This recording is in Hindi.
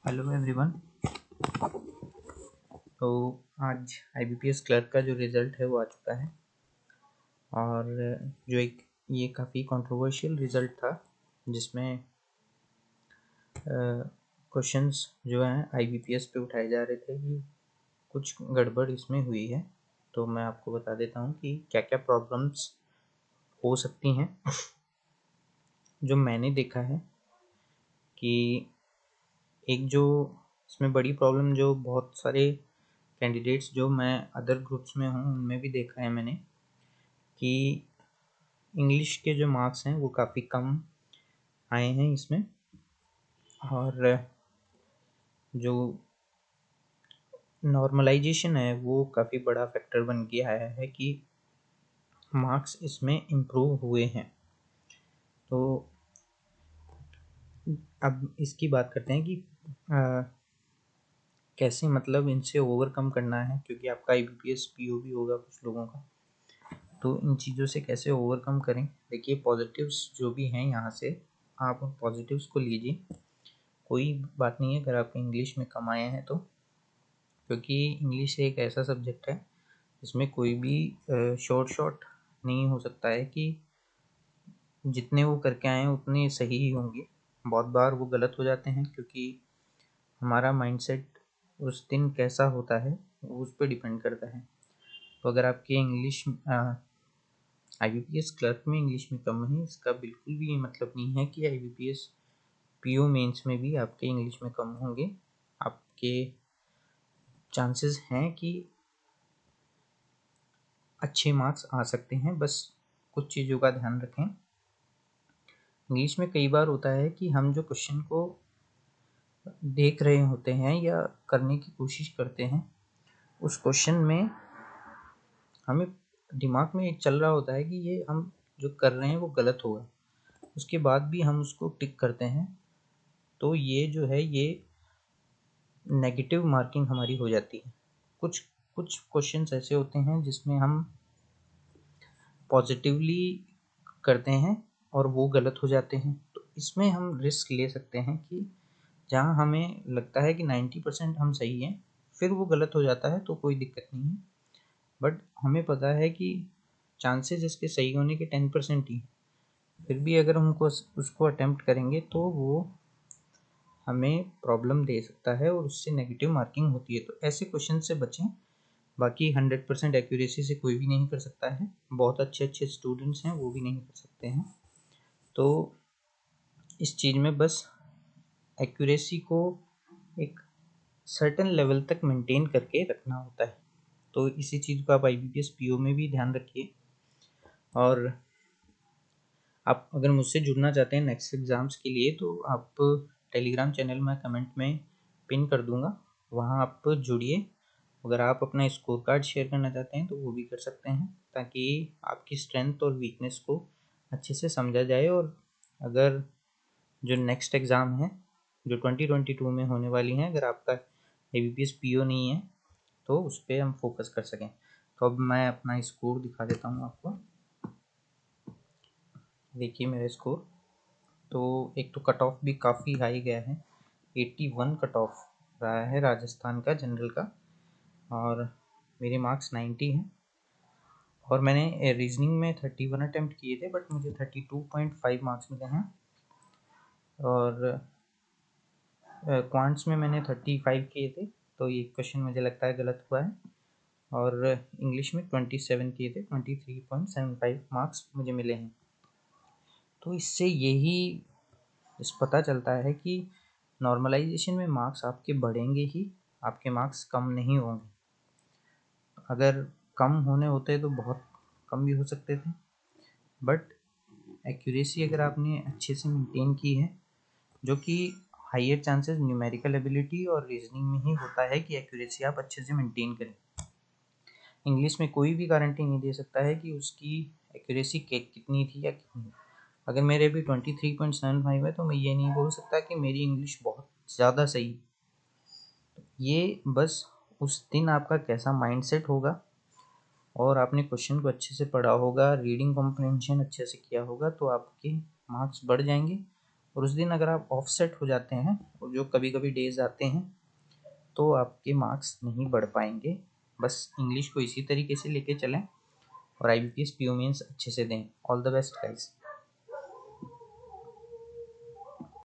Hello everyone. तो आज आईबीपीएस क्लर्क का जो रिज़ल्ट है वो आ चुका है और जो ये काफ़ी कंट्रोवर्शियल रिज़ल्ट था जिसमें क्वेश्चंस जो हैं आईबीपीएस पे उठाए जा रहे थे कि कुछ गड़बड़ इसमें हुई है। तो मैं आपको बता देता हूँ कि क्या क्या प्रॉब्लम्स हो सकती हैं। जो मैंने देखा है कि एक जो इसमें बड़ी प्रॉब्लम जो बहुत सारे कैंडिडेट्स जो मैं अदर ग्रुप्स में हूँ उनमें भी देखा है मैंने कि इंग्लिश के जो मार्क्स हैं वो काफ़ी कम आए हैं इसमें। और जो नॉर्मलाइजेशन है वो काफ़ी बड़ा फैक्टर बन के आया है कि मार्क्स इसमें इम्प्रूव हुए हैं। तो अब इसकी बात करते हैं कि कैसे मतलब इनसे ओवरकम करना है, क्योंकि आपका आईबीपीएस पीओ भी होगा कुछ लोगों का। तो इन चीज़ों से कैसे ओवरकम करें। देखिए, पॉजिटिव्स जो भी हैं यहाँ से आप उन पॉजिटिव्स को लीजिए। कोई बात नहीं है अगर आपके इंग्लिश में कम आए हैं तो, क्योंकि इंग्लिश एक ऐसा सब्जेक्ट है जिसमें कोई भी शॉर्ट नहीं हो सकता है कि जितने वो करके आए हैं उतने सही ही होंगे। बहुत बार वो गलत हो जाते हैं क्योंकि हमारा माइंडसेट उस दिन कैसा होता है वो उस पर डिपेंड करता है। तो अगर आपके इंग्लिश आईबीपीएस क्लर्क में इंग्लिश में कम है, इसका बिल्कुल भी ये मतलब नहीं है कि आईबीपीएस पीओ मेंस में भी आपके इंग्लिश में कम होंगे। आपके चांसेस हैं कि अच्छे मार्क्स आ सकते हैं, बस कुछ चीज़ों का ध्यान रखें। इंग्लिश में कई बार होता है कि हम जो क्वेश्चन को देख रहे होते हैं या करने की कोशिश करते हैं, उस क्वेश्चन में हमें दिमाग में एक चल रहा होता है कि ये हम जो कर रहे हैं वो गलत होगा, उसके बाद भी हम उसको टिक करते हैं। तो ये जो है ये नेगेटिव मार्किंग हमारी हो जाती है। कुछ कुछ क्वेश्चंस ऐसे होते हैं जिसमें हम पॉजिटिवली करते हैं और वो गलत हो जाते हैं। तो इसमें हम रिस्क ले सकते हैं कि जहाँ हमें लगता है कि 90% हम सही हैं, फिर वो गलत हो जाता है तो कोई दिक्कत नहीं है। बट हमें पता है कि चांसेस इसके सही होने के 10% ही, फिर भी अगर हमको उसको अटेम्प्ट करेंगे तो वो हमें प्रॉब्लम दे सकता है और उससे नेगेटिव मार्किंग होती है। तो ऐसे क्वेश्चन से बचें। बाकी 100% एक्यूरेसी से कोई भी नहीं कर सकता है, बहुत अच्छे अच्छे स्टूडेंट्स हैं वो भी नहीं कर सकते हैं। तो इस चीज़ में बस एक्यूरेसी को एक सर्टेन लेवल तक मेंटेन करके रखना होता है। तो इसी चीज़ को आप आईबीपीएस पीओ में भी ध्यान रखिए। और आप अगर मुझसे जुड़ना चाहते हैं नेक्स्ट एग्ज़ाम्स के लिए तो आप टेलीग्राम चैनल में कमेंट में पिन कर दूंगा, वहाँ आप जुड़िए। अगर आप अपना स्कोर कार्ड शेयर करना चाहते हैं तो वो भी कर सकते हैं, ताकि आपकी स्ट्रेंथ और वीकनेस को अच्छे से समझा जाए। और अगर जो नेक्स्ट एग्ज़ाम है जो 2022 में होने वाली हैं, अगर आपका आईबीपीएस पीओ नहीं है तो उस पर हम फोकस कर सकें। तो अब मैं अपना स्कोर दिखा देता हूँ आपको। देखिए मेरा स्कोर तो एक तो कट ऑफ भी काफ़ी हाई गया है, 81 कट ऑफ रहा है राजस्थान का जनरल का, और मेरे मार्क्स 90 हैं। और मैंने रीजनिंग में 31 अटैम्प्ट किए थे बट मुझे 32.5 मार्क्स मिले हैं। और क्वांट्स में मैंने 35 किए थे, तो ये क्वेश्चन मुझे लगता है गलत हुआ है। और इंग्लिश में 27 किए थे, 23.75 मार्क्स मुझे मिले हैं। तो इससे यही पता चलता है कि नॉर्मलाइजेशन में मार्क्स आपके बढ़ेंगे ही, आपके मार्क्स कम नहीं होंगे। अगर कम होने होते तो बहुत कम भी हो सकते थे, बट एक्यूरेसी अगर आपने अच्छे से मेंटेन की है, जो कि हायर चांसेस न्यूमेरिकल एबिलिटी और रीजनिंग में ही होता है कि एक्यूरेसी आप अच्छे से मेंटेन करें। इंग्लिश में कोई भी गारंटी नहीं दे सकता है कि उसकी एक्यूरेसी कितनी थी या कितनी। अगर मेरे भी 23.75 है तो मैं ये नहीं बोल सकता कि मेरी इंग्लिश बहुत ज़्यादा सही। ये बस उस दिन आपका कैसा माइंडसेट होगा और आपने क्वेश्चन को अच्छे से पढ़ा होगा, रीडिंग कॉम्प्रिहेंशन अच्छे से किया होगा, तो आपके मार्क्स बढ़ जाएंगे और उस दिन अगर आप ऑफसेट हो जाते हैं, और जो कभी कभी डेज आते हैं, तो आपके मार्क्स नहीं बढ़ पाएंगे। बस इंग्लिश को इसी तरीके से लेके चलें और IBPS PO मेंस अच्छे से दें। All the best guys.